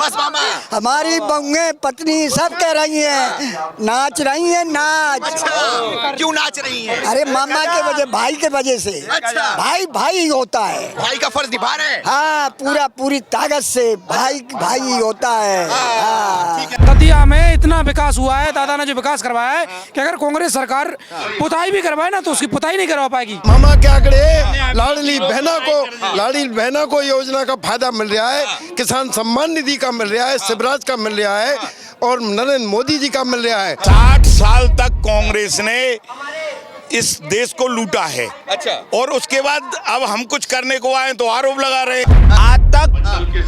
बस मामा। हमारी बहुएं पत्नी सब कह रही हैं, नाच रही हैं नाच। अच्छा, क्यों नाच रही हैं? अरे मामा के वजह, भाई के वजह से। अच्छा। भाई भाई ही होता है। भाई का फर्ज निभा रहे हैं। हाँ, पूरी ताकत से भाई भाई ही होता है। हाँ। दतिया में इतना विकास हुआ है, दादा ने जो विकास करवाया है कि अगर कांग्रेस सरकार पुताई भी करवाए ना तो उसकी पुताई नहीं करवा पाएगी। मामा क्या करे, लाडली बहना को योजना का फायदा मिल रहा है, किसान सम्मान निधि का मिल रहा है, शिवराज का मिल रहा है और नरेंद्र मोदी जी का मिल रहा है। 60 साल तक कांग्रेस ने इस देश को लूटा है। अच्छा। और उसके बाद अब हम कुछ करने को आए तो आरोप लगा रहे हैं। आज तक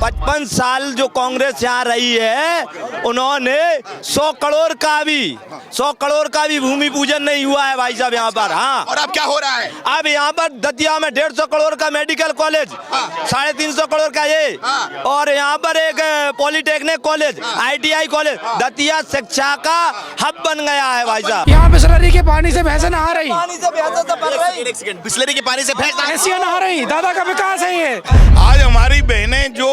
55 साल जो कांग्रेस यहाँ रही है, उन्होंने 100 करोड़ का भी भूमि पूजन नहीं हुआ है भाई साहब यहाँ पर। हाँ, और अब क्या हो रहा है? अब यहाँ पर दतिया में 150 करोड़ का मेडिकल कॉलेज, 350 करोड़ का ये, और यहाँ पर एक polytechnic college, ITI college, Datia शिक्षा का हब बन गया है भाई साहब। यहाँ बिसलरी के पानी से भैंसें नहा रही, पानी से भैंसें तो बढ़ रही। एक सेकंड, बिस्लरी के पानी से भैंसियां नहा रही। दादा का विकास है ये। आज हमारी बहनें जो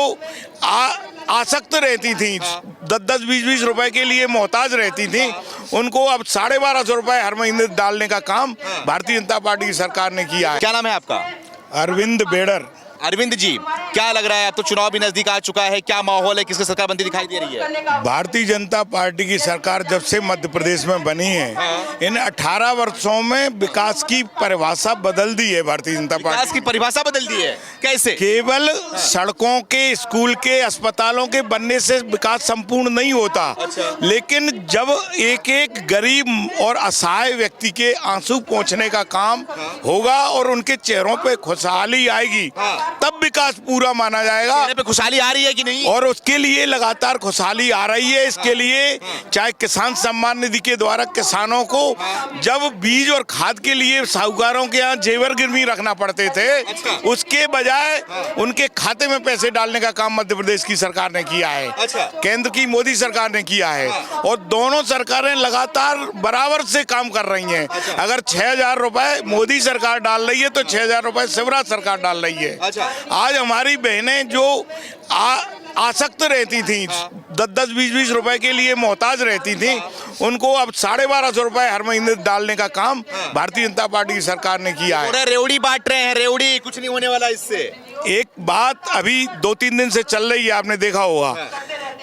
आसक्त रहती थी, 10-10, 20-20 रुपए के लिए मोहताज रहती थी, उनको अब 1250 रुपए हर महीने डालने का काम भारतीय जनता पार्टी की सरकार ने किया है। क्या नाम है आपका? अरविंद बेड़र। अरविंद जी, क्या लग रहा है, अब तो चुनाव भी नजदीक आ चुका है, क्या माहौल है, किसकी सरकार बनती दिखाई दे रही है? भारतीय जनता पार्टी की सरकार जब से मध्य प्रदेश में बनी है, इन 18 वर्षों में विकास की परिभाषा बदल दी है भारतीय जनता पार्टी। विकास की परिभाषा बदल दी है, कैसे? केवल सड़कों के, स्कूल के, अस्पतालों के बनने से विकास संपूर्ण नहीं होता। लेकिन जब एक एक गरीब और असहाय व्यक्ति के आंसू पोंछने का काम होगा और उनके चेहरों पे खुशहाली आएगी, तब विकास पूरा माना जाएगा। चेहरे पे खुशहाली आ रही है कि नहीं? और उसके लिए लगातार खुशहाली आ रही है। इसके लिए चाहे किसान सम्मान निधि के द्वारा किसानों को जब बीज और खाद के लिए साहूकारों के यहाँ जेवर गिरवी रखना पड़ते थे, उसके बजाय उनके खाते में पैसे डालने का काम मध्य प्रदेश की सरकार ने किया है। केंद्र की मोदी सरकार ने किया है और दोनों सरकारें लगातार बराबर से काम कर रही हैं। अगर 6000 रुपए मोदी सरकार डाल रही है तो 6000 रुपए शिवराज सरकार डाल रही है। आज हमारी बहनें जो आसक्त रहती थी, 10-10, 20-20 रुपए के लिए मोहताज रहती थी, उनको अब 1250 रुपए हर महीने डालने का काम भारतीय जनता पार्टी की सरकार ने किया है। रेवड़ी बांट रहे हैं, रेवड़ी, कुछ नहीं होने वाला इससे। एक बात अभी 2-3 दिन से चल रही है, आपने देखा होगा।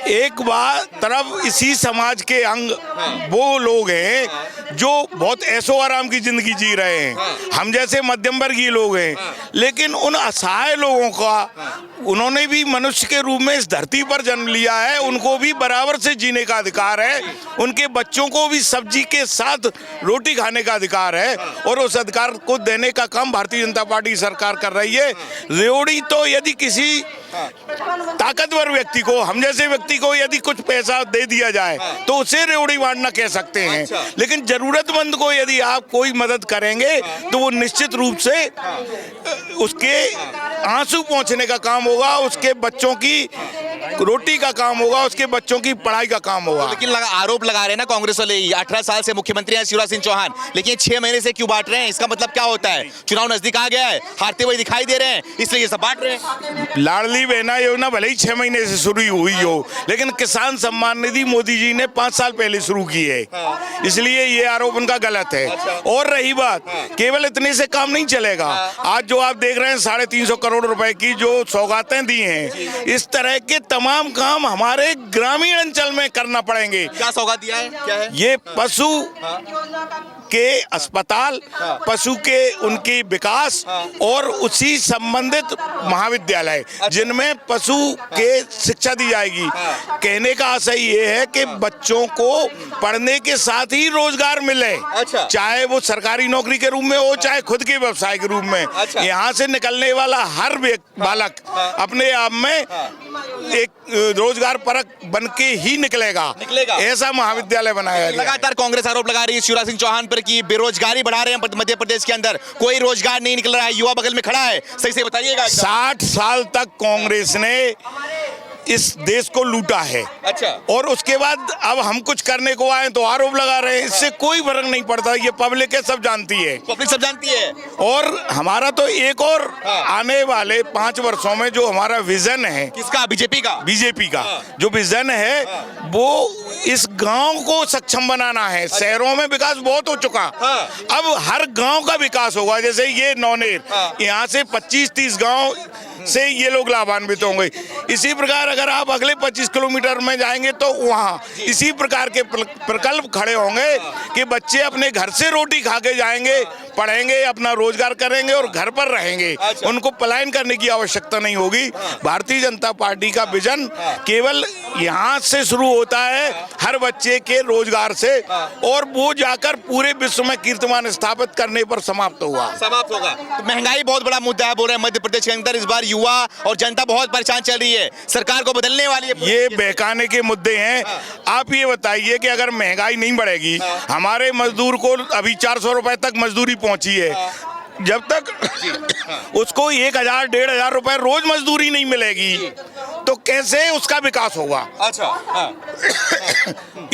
एक बात तरफ इसी समाज के अंग वो लोग हैं जो बहुत ऐशो आराम की जिंदगी जी रहे हैं, हम जैसे मध्यम वर्गीय लोग हैं, लेकिन उन असहाय लोगों का, उन्होंने भी मनुष्य के रूप में इस धरती पर जन्म लिया है, उनको भी बराबर से जीने का अधिकार है, उनके बच्चों को भी सब्जी के साथ रोटी खाने का अधिकार है और उस अधिकार को देने का काम भारतीय जनता पार्टी सरकार कर रही है। रेवड़ी तो यदि किसी ताकतवर व्यक्ति को, हम जैसे व्यक्ति को यदि कुछ पैसा दे दिया जाए तो उसे रेवड़ी बांटना कह सकते हैं, लेकिन जरूरतमंद को यदि आप कोई मदद करेंगे तो वो निश्चित रूप से उसके आंसू पहुंचने का काम होगा, उसके बच्चों की रोटी का काम होगा, उसके बच्चों की पढ़ाई का काम होगा। लेकिन आरोप लगा रहे हैं ना कांग्रेस वाले, 18 साल से मुख्यमंत्री हैं शिवराज सिंह चौहान, लेकिन 6 महीने से क्यों बांट रहे हैं? इसका मतलब क्या होता है? चुनाव नजदीक आ गया है, हारते हुए दिखाई दे रहे हैं, इसलिए ये सब बांट रहे हैं। लाडली बहना योजना भले ही 6 महीने से शुरू हुई हो, लेकिन किसान सम्मान निधि मोदी जी ने 5 साल पहले शुरू की है, इसलिए ये आरोप उनका गलत है। और रही बात, केवल इतने से काम नहीं चलेगा। आज जो आप देख रहे हैं 350 करोड़ रुपए की जो सौगातें दी हैं, इस तरह के तमाम काम हमारे ग्रामीण अंचल में करना पड़ेंगे। क्या सौगात दिया है, क्या है? ये पशु के अस्पताल, पशु के उनकी विकास और उसी संबंधित महाविद्यालय जिनमें पशु के शिक्षा दी जाएगी। कहने का आशय ये है कि बच्चों को पढ़ने के साथ ही रोजगार मिले, चाहे वो सरकारी नौकरी के रूप में हो, चाहे खुद के व्यवसाय के रूप में। यहाँ से निकलने वाला हर बालक अपने आप में एक रोजगार परक बन के ही निकलेगा। ऐसा महाविद्यालय बनाया गया। लगातार कांग्रेस आरोप लगा रही है शिवराज सिंह चौहान पर कि बेरोजगारी बढ़ा रहे हैं मध्य प्रदेश के अंदर, कोई रोजगार नहीं निकल रहा है, युवा बगल में खड़ा है, सही से बताइएगा। 60 साल तक कांग्रेस ने इस देश को लूटा है। अच्छा। और उसके बाद अब हम कुछ करने को आए तो आरोप लगा रहे हैं। इससे कोई फर्क नहीं पड़ता, ये पब्लिक है, सब जानती है। पब्लिक सब जानती है। और हमारा तो एक और आने वाले 5 वर्षों में जो हमारा विजन है, किसका? बीजेपी का। बीजेपी का जो विजन है वो इस गांव को सक्षम बनाना है। शहरों में विकास बहुत हो चुका, अब हर गांव का विकास होगा। जैसे ये नौनेर, यहाँ से 25-30 गांव से ये लोग लाभान्वित होंगे। इसी प्रकार अगर आप अगले 25 किलोमीटर में जाएंगे तो वहाँ इसी प्रकार के प्रकल्प खड़े होंगे कि बच्चे अपने घर से रोटी खा के जाएंगे, पढ़ेंगे, अपना रोजगार करेंगे और घर पर रहेंगे। उनको पलायन करने की आवश्यकता नहीं होगी। भारतीय जनता पार्टी का विजन केवल यहाँ से शुरू होता है, हर बच्चे के रोजगार से, और वो जाकर पूरे विश्व में कीर्तिमान स्थापित करने पर समाप्त होगा। तो महंगाई बहुत बड़ा मुद्दा है, बोल रहे हैं मध्य प्रदेश के अंदर इस बार युवा और जनता बहुत परेशान चल रही है, सरकार को बदलने वाली है। ये बहकाने के मुद्दे हैं। आप ये बताइए कि अगर महंगाई नहीं बढ़ेगी, हमारे मजदूर को अभी 400 रुपए तक मजदूरी पहुंची है, जब तक उसको 1000-1500 रुपए रोज मजदूरी नहीं मिलेगी तो कैसे उसका विकास होगा? अच्छा।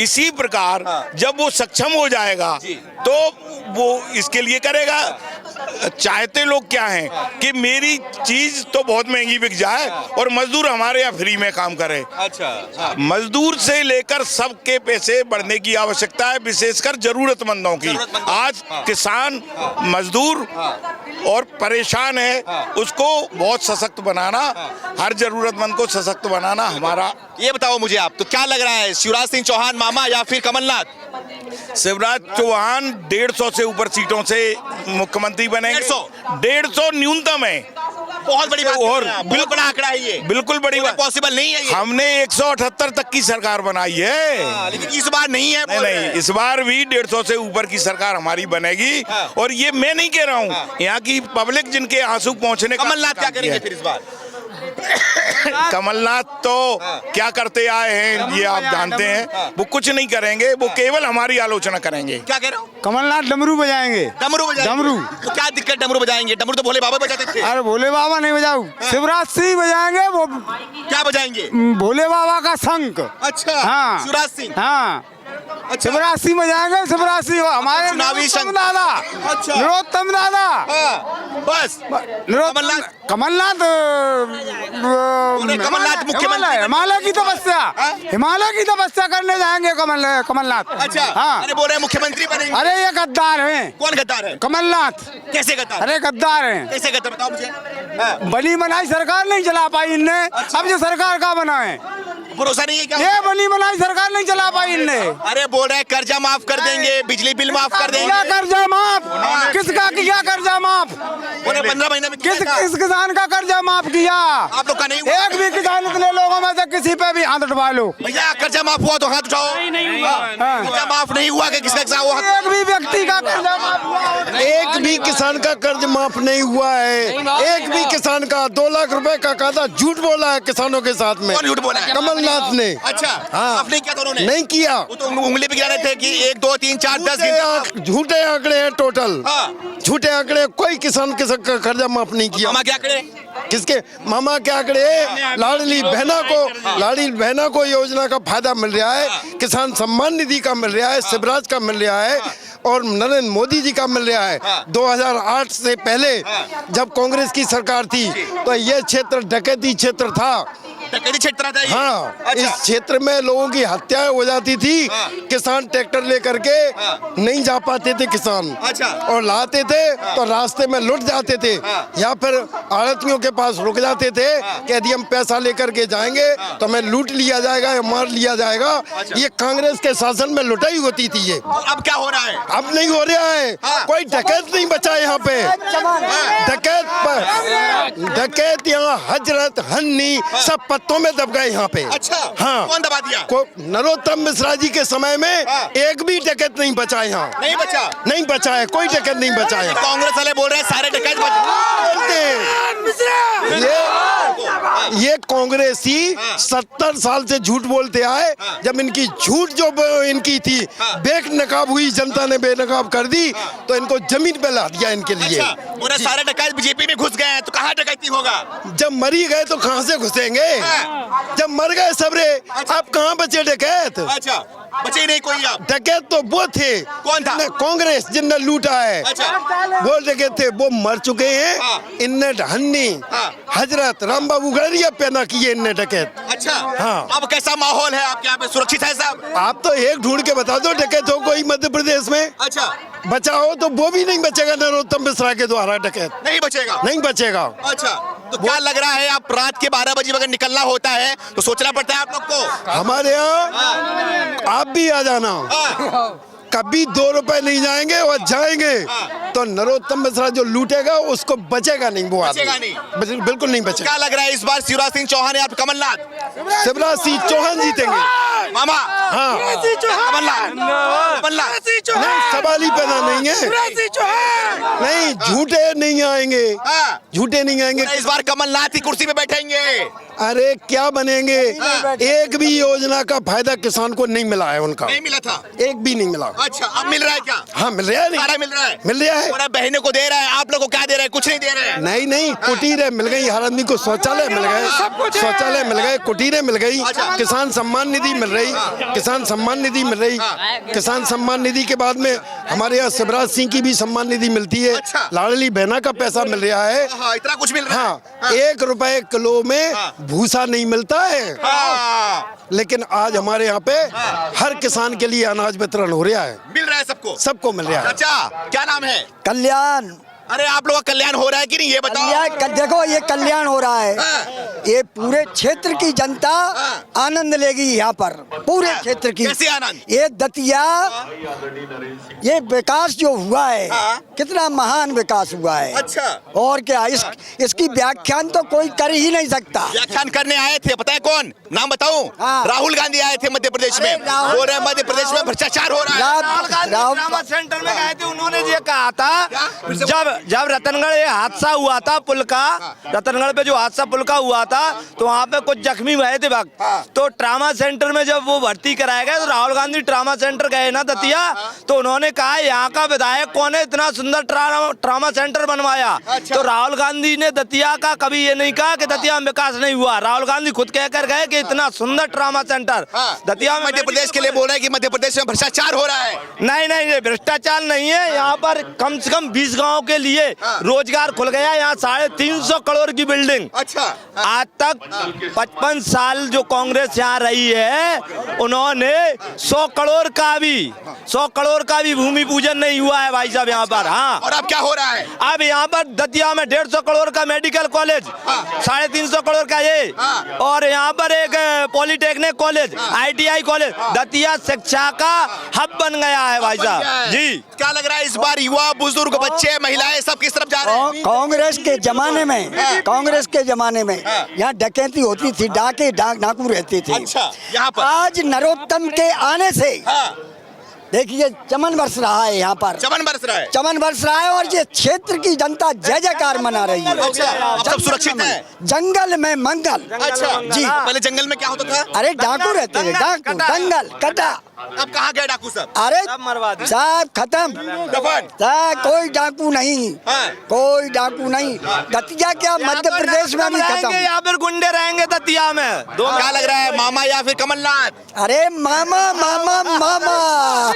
इसी प्रकार जब वो सक्षम हो जाएगा तो वो इसके लिए करेगा। चाहते लोग क्या हैं कि मेरी चीज तो बहुत महंगी बिक जाए और मजदूर हमारे यहाँ फ्री में काम करे। अच्छा। मजदूर से लेकर सबके पैसे बढ़ने की आवश्यकता है, विशेषकर जरूरतमंदों की। आज किसान, मजदूर और परेशान है, उसको बहुत सशक्त बनाना, हर जरूरतमंद को सशक्त बनाना हमारा। ये बताओ मुझे आप, तो क्या लग रहा है, शिवराज सिंह चौहान मामा या फिर कमलनाथ? शिवराज चौहान 150 से ऊपर सीटों से मुख्यमंत्री बनेंगे। 150 न्यूनतम है। बहुत बड़ी बात और बिल्कुल बड़ा आंकड़ा है ये, बिल्कुल बड़ी बात। पॉसिबल नहीं है ये। हमने 178 तक की सरकार बनाई है, लेकिन इस बार नहीं है। नहीं, इस बार भी 150 से ऊपर की सरकार हमारी बनेगी। और ये मैं नहीं कह रहा हूँ, यहाँ की पब्लिक जिनके आंसू पहुँचने का। कमलनाथ क्या करेंगे फिर इस बार? कमलनाथ तो क्या करते आए हैं ये आप जानते हैं, वो कुछ नहीं करेंगे, वो केवल हमारी आलोचना करेंगे। क्या कह रहे हो? कमलनाथ डमरू बजाएंगे। डमरू बजाएंगे? डमरू। तो क्या दिक्कत, डमरू बजाएंगे? डमरू तो भोले बाबा बजाते थे। अरे भोले बाबा नहीं बजाऊ, शिवराज सिंह बजाएंगे। वो क्या बजाएंगे? भोले बाबा का शंख। अच्छा। हाँ। शिवराज सिंह। हाँ, अच्छा। शिवराज सिंह बजाएंगे। शिवराज सिंह हमारे चुनावी नरोत्तम दादा। अच्छा। नरोत्तम दादा। बस कमलनाथ कमलनाथ मुख्यमंत्री। हिमालय की तपस्या, हिमालय की तपस्या करने जाएंगे कमलनाथ। अच्छा। हाँ। अरे बोल रहे हैं मुख्यमंत्री बनेंगे। अरे ये गद्दार हैं। कौन गद्दार है? कमलनाथ। कैसे गद्दार? अरे गद्दार हैं। कैसे गद्दार, बताओ मुझे। बनी बनाई सरकार नहीं चला पाई इनने। अब जो सरकार का बनाए, भरोसा नहीं है क्या? ये बनी बनाई सरकार नहीं चला पाई इनने। अरे बोल रहे हैं कर्जा माफ कर देंगे, बिजली बिल माफ कर देंगे। क्या कर्जा माफ? किसका किया कर्जा माफ? 15 महीने में किस किसान का कर्जा माफ किया? आप लोग का नहीं हुआ? एक भी किसान इतने लोगों में से किसी पे भी हाथ उठवा लो। भैया कर्जा माफ हुआ तो हाथ उठाओ। नहीं हुआ। कर्जा माफ नहीं हुआ कि किसका वो हाथ? एक भी व्यक्ति का कर्जा माफ हुआ? एक भी किसान का कर्ज माफ नहीं हुआ है। एक भी किसान का 2 लाख रुपए का कादा झूठ बोला है किसानों के साथ में। कौन झूठ बोला है? कमलनाथ ने। अच्छा। हाँ। माफ नहीं किया था उन्होंने? नहीं किया। वो तो उंगली पे गिरा रहे थे कि 1 2 3 4 10 झूठे आंकड़े हैं टोटल। हाँ। झूठे आंकड़े, कोई किसान का कर्जा माफ नहीं किया। मामा क्या करे? किसके मामा क्या आंकड़े? लाडली बहना को योजना का फायदा मिल रहा है, किसान सम्मान निधि का मिल रहा है, शिवराज का मिल रहा है और नरेंद्र मोदी जी का मिल रहा है। 2008 से पहले जब कांग्रेस की सरकार थी तो ये क्षेत्र डकैती क्षेत्र था। डकैती क्षेत्र था ये? हाँ। अच्छा। इस क्षेत्र में लोगों की हत्याएं हो जाती थी। किसान ट्रैक्टर लेकर के नहीं जा पाते थे किसान। अच्छा। और लाते थे तो रास्ते में लुट जाते थे या फिर आड़तियों के पास रुक जाते थे कि यदि हम पैसा लेकर के जाएंगे तो हमें लूट लिया जाएगा या मार लिया जाएगा। ये कांग्रेस के शासन में लुटाई होती थी ये। अब क्या हो रहा है? अब नहीं हो रहा है। कोई डकैत नहीं बचा यहाँ पे। डकैत यहाँ हजरत हन्नी सब पत्तों में दब गए यहाँ पे। अच्छा। हाँ। कौन दबा दिया? नरोत्तम मिश्रा जी के समय में एक भी डकैत नहीं बचा यहाँ। नहीं बचा? नहीं बचा है, कोई डकैत नहीं बचा है। कांग्रेस वाले बोल रहे हैं सारे डकैत ये कांग्रेसी 70 साल से झूठ बोलते आए। जब इनकी झूठ जो इनकी थी बेनकाब हुई, जनता ने बेनकाब कर दी, तो इनको जमीन पे ला दिया इनके लिए। अच्छा, पूरे सारे डकैत बीजेपी में घुस गए हैं, तो कहाँ डकैती होगा? जब मरी गए तो कहाँ से घुसेंगे? जब मर गए सबरे, आप कहाँ बचे डकैत? अच्छा, बचे ही नहीं कोई आप। डकैत तो वो थे। कौन था? कांग्रेस जिनने लूटा है। अच्छा। वो डकैत थे, वो मर चुके हैं। इनने हन्नी, हजरत राम बाबू गड़रिया पैदा किए इनने डकैत। अच्छा, हाँ। अब कैसा माहौल है आपके यहाँ पे? सुरक्षित है सब? आप तो एक ढूंढ के बता दो डकैत हो कोई मध्य प्रदेश में। अच्छा, बचाओ तो वो भी नहीं बचेगा नरोत्तम मिश्रा के द्वारा डकैत। नहीं बचेगा? नहीं बचेगा। अच्छा, तो क्या लग रहा है, आप रात के 12 बजे अगर निकलना होता है तो सोचना पड़ता है आप लोग को? हमारे यहाँ आप भी आ जाना, कभी 2 रुपए नहीं जाएंगे, और जाएंगे तो नरोत्तम मिश्रा जो लूटेगा उसको बचेगा नहीं, वो बचेगा आदमी बिल्कुल नहीं बचेगा। क्या लग रहा है इस बार शिवराज सिंह चौहान या कमलनाथ? शिवराज सिंह चौहान जीतेंगे। मामा, हाँ, कमलनाथ, नहीं सवाल ही पैदा नहीं है। नहीं, झूठे नहीं आएंगे, झूठे नहीं आएंगे। इस बार कमलनाथ ही कुर्सी पे बैठेंगे। अरे क्या बनेंगे? एक भी योजना का फायदा किसान को नहीं मिला है उनका, नहीं मिला था? एक भी नहीं मिला। अच्छा, अब मिल रहा है क्या? हाँ, मिल रहा है। सारा नहीं मिल रहा है? मिल रहा है। पूरा बहनों को दे रहा है, आप लोग को क्या दे रहे हैं? कुछ नहीं दे रहे हैं। नहीं नहीं, कुटीरें मिल गई, हर आदमी को शौचालय मिल गए, शौचालय मिल गए, कुटीरें मिल गई, किसान सम्मान निधि मिल रही, किसान सम्मान निधि मिल रही। किसान सम्मान निधि के बाद में हमारे यहाँ शिवराज सिंह की भी सम्मान निधि मिलती है। अच्छा। लाडली बहना का पैसा मिल रहा है। हाँ, इतना कुछ मिल रहा है। हाँ, 1 रुपए किलो में भूसा नहीं मिलता है, लेकिन आज हमारे यहाँ पे हर किसान के लिए अनाज वितरण हो रहा है। मिल रहा है सबको? सबको मिल रहा है। चाचा, क्या नाम है? कल्याण। अरे आप लोगों का कल्याण हो रहा है कि नहीं, ये बताओ। देखो ये कल्याण हो रहा है, ये पूरे क्षेत्र की जनता आनंद लेगी यहाँ पर, पूरे क्षेत्र की। कैसे आनंद? ये दतिया, ये विकास जो हुआ है, कितना महान विकास हुआ है। अच्छा। और क्या, इसकी व्याख्यान तो कोई कर ही नहीं सकता। व्याख्यान करने आए थे, पता है कौन? नाम बताऊं? हाँ। राहुल गांधी आए थे मध्य प्रदेश में। बोल रहे मध्य प्रदेश में भ्रष्टाचार हो रहा है। ड्रामा सेंटर में गए थे, उन्होंने ये कहा था जब रतनगढ़ ये हादसा हुआ था पुल का, रतनगढ़ पे जो हादसा पुल का हुआ था, तो वहाँ पे कुछ जख्मी हुए थे वक्त, तो ट्रामा सेंटर में जब वो भर्ती कराया गया, तो राहुल गांधी ट्रामा सेंटर गए ना दतिया, तो उन्होंने कहा यहाँ का विधायक कौन है, इतना सुंदर ट्रामा सेंटर बनवाया। तो राहुल गांधी ने दतिया का कभी ये नहीं कहा कि दतिया में विकास नहीं हुआ। राहुल गांधी खुद कहकर गए कि इतना सुंदर ट्रामा सेंटर दतिया में। मध्य प्रदेश के लिए बोल रहे हैं कि मध्य प्रदेश में भ्रष्टाचार हो रहा है। नहीं नहीं, ये भ्रष्टाचार नहीं है। यहाँ पर कम से कम 20 गाँव के लिए रोजगार खुल गया। यहाँ 350 करोड़ की बिल्डिंग। अच्छा। आज तक 55 साल जो कांग्रेस यहाँ रही है, उन्होंने 100 करोड़ का भी भूमि पूजन नहीं हुआ है भाई साहब यहाँ पर। हाँ, और अब क्या हो रहा है? अब यहाँ पर दतिया में 150 करोड़ का मेडिकल कॉलेज, 350 करोड़ का ये, और यहाँ पर एक polytechnic college, ITI college, Datia शिक्षा का हब बन गया है भाई साहब जी। क्या लग रहा है इस बार युवा, बुजुर्ग, बच्चे, महिलाएं सब किस तरफ जा रहे हैं? कांग्रेस के जमाने में यहाँ डकैती होती थी, डाकू रहते थे। अच्छा, यहाँ पर आज नरोत्तम के आने से देखिए चमन बरस रहा है यहाँ पर, चमन बरस रहा है। चमन बरस रहा है, और ये क्षेत्र की जनता जय जयकार मना रही है। अच्छा, अब सब सुरक्षित है? जंगल में मंगल। अच्छा जी। पहले जंगल में क्या होता था? अरे डाकू रहते थे, डाकू, दंगल, कटा। अब कहाँ गए डाकू सब? अरे मरवा दिए। साहब खत्म, दफन। साहब कोई डाकू नहीं, हाँ। कोई डाकू नहीं। दतिया क्या, मध्य प्रदेश में भी खत्म। यहाँ पर गुंडे रहेंगे दतिया में। क्या लग रहा है, मामा या फिर कमलनाथ? अरे मामा मामा मामा,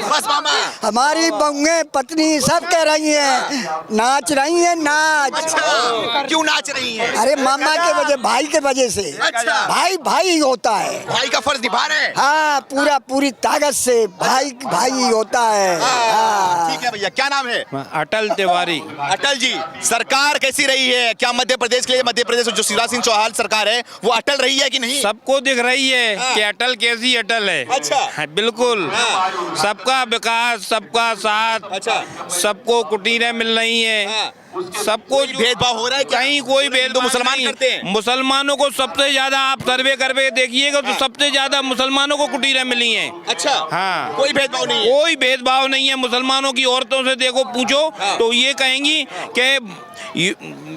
बस मामा। हमारी बहुएं पत्नी सब कह रही हैं, नाच रही हैं, नाच। अच्छा, क्यों नाच रही है? अरे मामा के वजह, भाई के वजह से। अच्छा। भाई भाई होता है, भाई का फर्ज निभा रहे हैं। हाँ, पूरी ताकत से भाई भाई होता है। हाँ। ठीक है भैया, क्या नाम है? अटल तिवारी। अटल जी, सरकार कैसी रही है? क्या मध्य प्रदेश के लिए, मध्य प्रदेश जो शिवराज सिंह चौहान सरकार है, वो अटल रही है कि नहीं? सबको दिख रही है कि अटल कैसी अटल है। अच्छा। हाँ, बिल्कुल। सबका विकास, सबका साथ। अच्छा। सबको कुटीरें मिल रही हैं। सबको कोई भेदभाव हो रहा है क्या? कहीं कोई हिंदू भेदभाव मुसलमान नहीं। करते हैं। मुसलमानों को सबसे ज्यादा आप सर्वे करके देखिएगा तो सबसे ज्यादा मुसलमानों को कुटीरें मिली हैं। अच्छा, हाँ। कोई भेदभाव नहीं है। कोई भेदभाव नहीं है। मुसलमानों की औरतों से देखो पूछो तो ये कहेंगी कि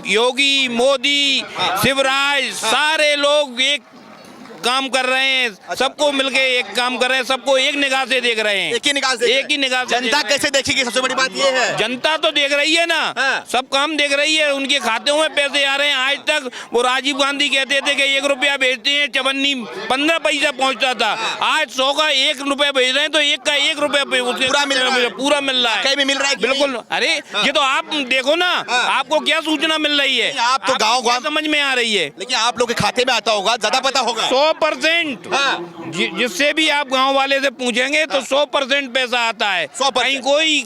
योगी, मोदी, शिवराज सारे लोग एक काम कर रहे हैं, सबको मिलके एक काम कर रहे हैं, सबको एक निगाह से देख रहे हैं। एक ही निगाह से एक ही निगाह से जनता देख रहे हैं। कैसे देखेगी? सबसे बड़ी बात ये है। जनता तो देख रही है ना, हाँ। सब काम देख रही है। उनके खाते में पैसे आ रहे हैं। आज तक वो राजीव गांधी कहते थे कि 1 रुपया भेजते हैं, चवन्नी 15 पैसा पहुंचता था। आज 100 का 1 रुपया भेज रहे हैं तो 1 का 1 रुपया पूरा मिल रहा है। पूरा मिल रहा है। कहीं भी मिल रहा है कि बिल्कुल। नहीं? अरे ये तो आप देखो ना, आपको क्या सूचना मिल रही है? नहीं, आप तो आपको गाँव-गाँव- क्या समझ में आ रही है? लेकिन आप लोग के खाते में आता होगा, ज्यादा पता होगा। 100%। हाँ। जिससे भी आप गांव वाले से पूछेंगे तो 100% पैसा आता है। 100%। कहीं कोई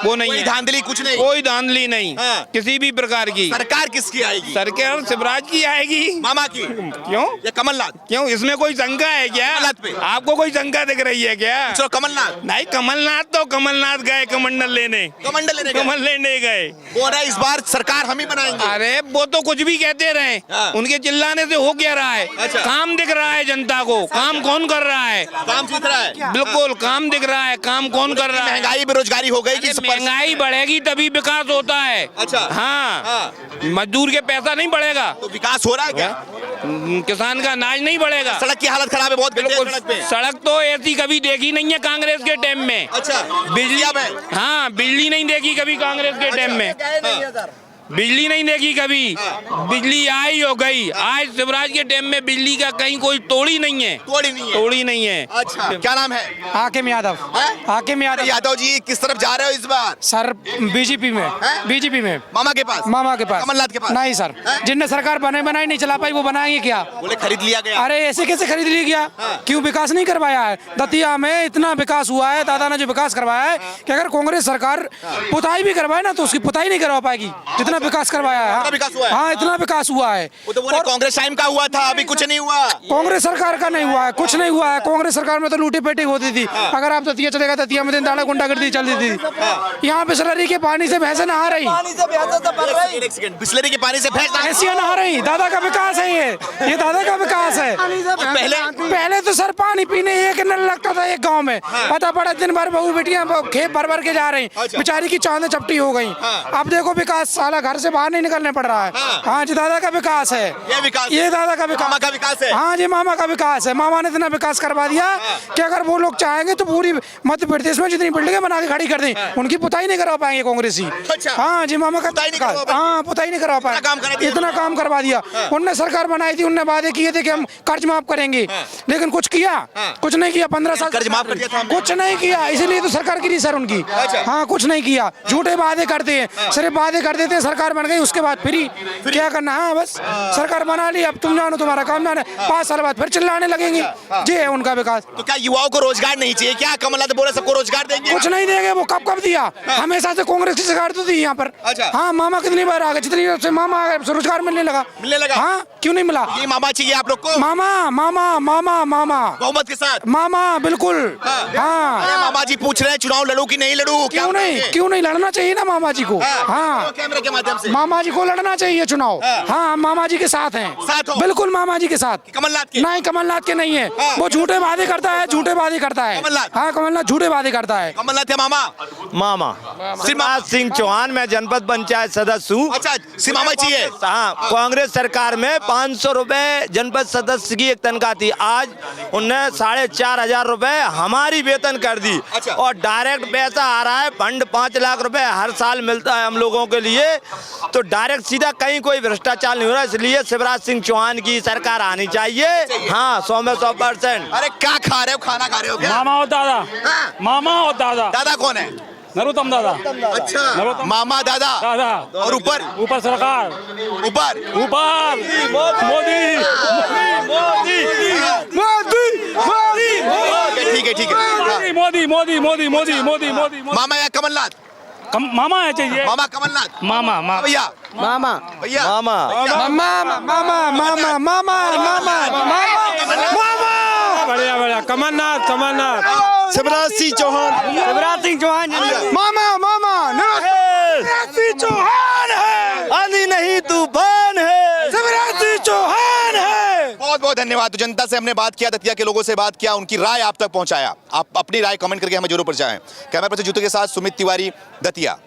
वो नहीं कोई है, धांधली कुछ नहीं। कोई धांधली नहीं हाँ। किसी भी प्रकार की। सरकार किसकी आएगी? सरकार शिवराज की आएगी। मामा की? क्यों? या कमलनाथ? क्यों इसमें कोई शंका है क्या? कमलनाथ पे? आपको कोई शंका दिख रही है क्या? चलो कमलनाथ। नहीं, कमलनाथ गए कमंडल लेने, कमंडल लेने गए। कमल लेने गए। बोल रहा है इस बार सरकार हम ही बनाएंगे। अरे वो तो कुछ भी कहते रहे, हाँ। उनके चिल्लाने से हो क्या रहा है? अच्छा। काम दिख रहा है जनता को। काम कौन कर रहा है? काम जीत रहा है। बिल्कुल काम दिख रहा है। काम कौन कर रहा है? महंगाई बेरोजगारी हो गई कि अरे महंगाई बढ़ेगी तभी विकास होता है। अच्छा। हाँ, मजदूर के पैसा नहीं बढ़ेगा, तो विकास हो रहा है क्या? किसान का अनाज नहीं बढ़ेगा। सड़क की हालत खराब है, बहुत गड्ढे हैं बिल्कुल। सड़क पे। सड़क तो ऐसी कभी देखी नहीं है कांग्रेस के टाइम में। अच्छा, बिजली, अब है। हाँ बिजली नहीं देखी कभी कांग्रेस के टाइम में। बिजली नहीं देखी कभी, बिजली आई हो गई। आज शिवराज के टाइम में बिजली का कहीं कोई तोड़ी नहीं है। तोड़ी नहीं है। तोड़ी नहीं है। अच्छा, क्या नाम है? हाकिम यादव। हैं? हाकिम यादव। यादव जी किस तरफ जा रहे हो इस बार? सर बीजेपी में। हैं? बीजेपी में। मामा के पास? मामा के पास। कमलनाथ के पास? नहीं सर, हैं? जिनने सरकार बनाई नहीं चला पाई वो बनाएंगे क्या? बोले खरीद लिया गया। अरे ऐसे कैसे खरीद लिया गया? क्यों विकास नहीं करवाया है? दतिया में इतना विकास हुआ है, दादा ने जो विकास करवाया है कि अगर कांग्रेस सरकार पुताई भी करवाए ना तो उसकी पुताई नहीं करवा पाएगी जितना विकास करवाया है। इतना विकास हुआ है? हाँ इतना विकास हुआ है। वो तो बोले कांग्रेस टाइम का हुआ था, अभी कुछ नहीं हुआ। कांग्रेस सरकार का नहीं हुआ है, कुछ नहीं हुआ है। कांग्रेस सरकार में तो लूटी पेटी होती थी। अगर आप दतिया चलेगा, दतिया में दिन दाड़ा गुंडागर्दी चलती थी। यहाँ बिस्लरी के पानी से भैंसें नहा रही, एक सेकंड, बिस्लरी के पानी से भैंस भैंसियां नहा रही। दादा का विकास है ये दादा का विकास है। पहले तो सर पानी पीने एक नल लगता था एक गांव में, पता पड़ा दिन भर बहू बेटियां खेत भर भर के जा रही, बेचारी की चांद चपटी हो गई। अब देखो विकास, साला घर से बाहर नहीं निकलने पड़ रहा है। हाँ जी, दादा का विकास है ये दादा का मामा का विकास है। हाँ जी, मामा का विकास है। मामा ने इतना विकास करवा दिया कि अगर वो लोग चाहेंगे तो पूरी मध्य प्रदेश में जितनी बिल्डिंगें बना के खड़ी कर दें, उनकी पुताई नहीं करवा पाएंगे कांग्रेसी। अच्छा। हाँ जी, मामा का पुताई नहीं करवा पाएंगे। हाँ पुताई नहीं करवा पाएंगे। इतना काम करवा दिया। उनने सरकार बनाई थी, उनने वादे किए थे कि हम कर्ज माफ करेंगे, लेकिन कुछ किया? कुछ नहीं किया। 15 साल कर्ज माफ कर दिया था हमने। कुछ नहीं किया, इसीलिए तो सरकार गिरी सर उनकी। हाँ कुछ नहीं किया, झूठे वादे करते हैं, सिर्फ वादे कर देते हैं। सरकार बन गई उसके बाद फिर क्या करना है? बस सरकार बना ली, अब तुम जानो तुम्हारा काम जाने, 5 साल बाद फिर चिल्लाने लगेंगे। ये है उनका विकास। तो क्या युवाओं को रोजगार नहीं चाहिए क्या? कमलनाथ बोले सबको रोजगार देंगे। कुछ नहीं देंगे। वो कब दिया? हमेशा से कांग्रेस की सरकार तो थी यहाँ पर। अच्छा। हाँ, मामा कितनी बार आ गए, जितनी से मामा आ गए रोजगार मिलने लगा। हाँ क्यों नहीं मिला? ये मामा चाहिए आप लोग को? मामा मामा मामा मामा बहुमत के साथ मामा बिल्कुल। हाँ अरे मामा जी पूछ रहे हैं चुनाव लड़ू कि नहीं लड़ू? क्यों नहीं लड़ना चाहिए ना मामा जी को। हाँ कैमरे के माध्यम से मामा जी को लड़ना चाहिए चुनाव। हाँ मामा जी के साथ हैं, साथ हो? बिल्कुल मामा जी के साथ। कमलनाथ के? नहीं, कमलनाथ के नहीं है। वो झूठे वादे करता है, झूठे वादे करता है। कमलनाथ? हाँ कमलनाथ झूठे वादे करता है। कमलनाथ है मामा? मामा शिवराज सिंह चौहान, मैं जनपद पंचायत सदस्य हूँ। अच्छा, सिमामा चाहिए? हाँ, कांग्रेस सरकार में 500 रुपए जनपद सदस्य की एक तनख्वाह थी, आज उनने 4,500 रुपए हमारी वेतन कर दी। अच्छा। और डायरेक्ट पैसा आ रहा है, फंड 5 लाख रुपए हर साल मिलता है हम लोगों के लिए। तो डायरेक्ट सीधा कहीं कोई भ्रष्टाचार नहीं हो रहा, इसलिए शिवराज सिंह चौहान की सरकार आनी चाहिए। हाँ 100 में 100%। अरे क्या खा रहे हो? खाना खा रहे हो क्या? मामा और दादा। हाँ? मामा और दादा। दादा कौन है? नरोत्तम दादा। अच्छा, मामा दादा और ऊपर सरकार, ऊपर मोदी ठीक है। मोदी। मामा या कमलनाथ? मामा है चाहिए। मामा कमलनाथ? मामा भैया मामा भैया बढ़िया कमलनाथ। शिवराज सिंह चौहान। मामा चौहान। ही तूफान है, शिवराज सिंह चौहान है। बहुत बहुत धन्यवाद। तो जनता से हमने बात किया, दतिया के लोगों से बात किया, उनकी राय आप तक पहुंचाया। आप अपनी राय कमेंट करके हमें जरूर पहुंचाएं। कैमरा पर्सन जूते के साथ सुमित तिवारी, दतिया।